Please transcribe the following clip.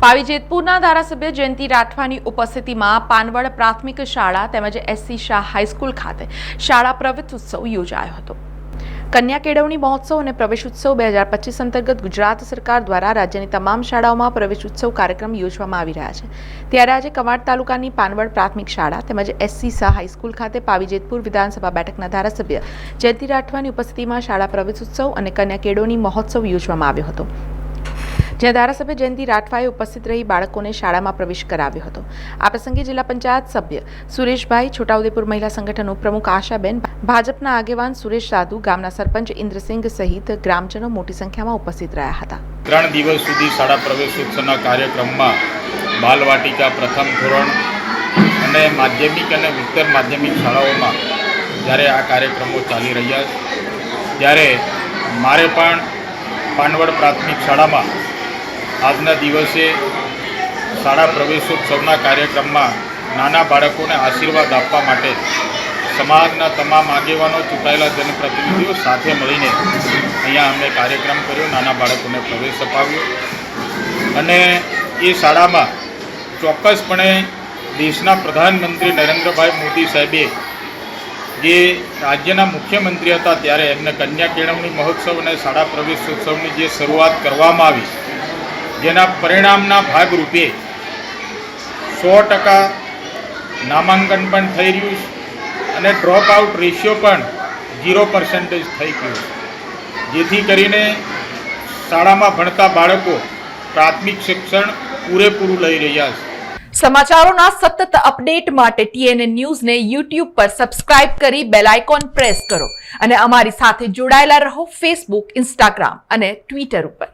પાવી જેતપુરના ધારાસભ્ય જયંતિ રાઠવાની ઉપસ્થિતિમાં પાનવડ પ્રાથમિક શાળા તેમજ એસસી શાહ હાઈસ્કૂલ ખાતે શાળા પ્રવેશોત્સવ યોજાયો હતો। કન્યા કેળવણી મહોત્સવ અને પ્રવેશોત્સવ 2025 અંતર્ગત ગુજરાત સરકાર દ્વારા રાજ્યની તમામ શાળાઓમાં પ્રવેશોત્સવ કાર્યક્રમ યોજવામાં આવી રહ્યા છે। ત્યારે આજે કવાંટ તાલુકાની પાનવડ પ્રાથમિક શાળા તેમજ એસસી શાહ હાઈસ્કૂલ ખાતે પાવી જેતપુર વિધાનસભા બેઠકના ધારાસભ્ય જયંતિ રાઠવાની ઉપસ્થિતિમાં શાળા પ્રવેશોત્સવ અને કન્યા કેળવણી મહોત્સવ યોજવામાં આવ્યો હતો, જ્યાં ધારાસભ્ય જયંતિ રાઠવાએ ઉપસ્થિત રહી બાળકોને શાળામાં પ્રવેશ કરાવ્યો હતો। આ પ્રસંગે જિલ્લા પંચાયત સભ્ય સુરેશભાઈ, છોટાઉદેપુર મહિલા સંગઠન ઉપપ્રમુખ આશાબેન, ભાજપના આગેવાન સુરેશ સાધુ, ગામના સરપંચ ઇન્દ્રસિંહ સહિત ગ્રામજનો મોટી સંખ્યામાં ઉપસ્થિત રહ્યા હતા। 3 દિવસ સુધી શાળા પ્રવેશોત્સવના કાર્યક્રમમાં બાલવાટિકા, પ્રથમ ધોરણ અને માધ્યમિક અને ઉચ્ચતર માધ્યમિક શાળાઓમાં જ્યારે આ કાર્યક્રમો ચાલી રહ્યા છે, ત્યારે મારે પણ પાનવડ પ્રાથમિક શાળામાં આજના દિવસે શાળા પ્રવેશોત્સવના કાર્યક્રમમાં નાના બાળકોને આશીર્વાદ આપવા માટે સમાજના તમામ આગેવાનો, ચૂંટાયેલા જનપ્રતિનિધિઓ સાથે મળીને અહીંયા અમે કાર્યક્રમ કર્યો, નાના બાળકોને પ્રવેશ અપાવ્યો અને એ શાળામાં ચોક્કસપણે દેશના પ્રધાનમંત્રી નરેન્દ્રભાઈ મોદી સાહેબે જે રાજ્યના મુખ્યમંત્રી હતા ત્યારે એમને કન્યા કેળવણી મહોત્સવ અને શાળા પ્રવેશોત્સવની જે શરૂઆત કરવામાં આવી, જેના પરિણામના ભાગરૂપે 100% નામાંકન પણ થઈ રહ્યું છે અને ડ્રોપ આઉટ રેશિયો પણ 0% થઈ ગયું છે, જેથી કરીને શાળામાં ભણતા બાળકો પ્રાથમિક શિક્ષણ પૂરેપૂરું લઈ રહ્યા છે। સમાચારોના સતત અપડેટ માટે TNN ન્યૂઝને YouTube પર સબસ્ક્રાઇબ કરી બેલ આઇકોન પ્રેસ કરો અને અમારી સાથે જોડાયેલા રહો Facebook, Instagram અને Twitter ઉપર।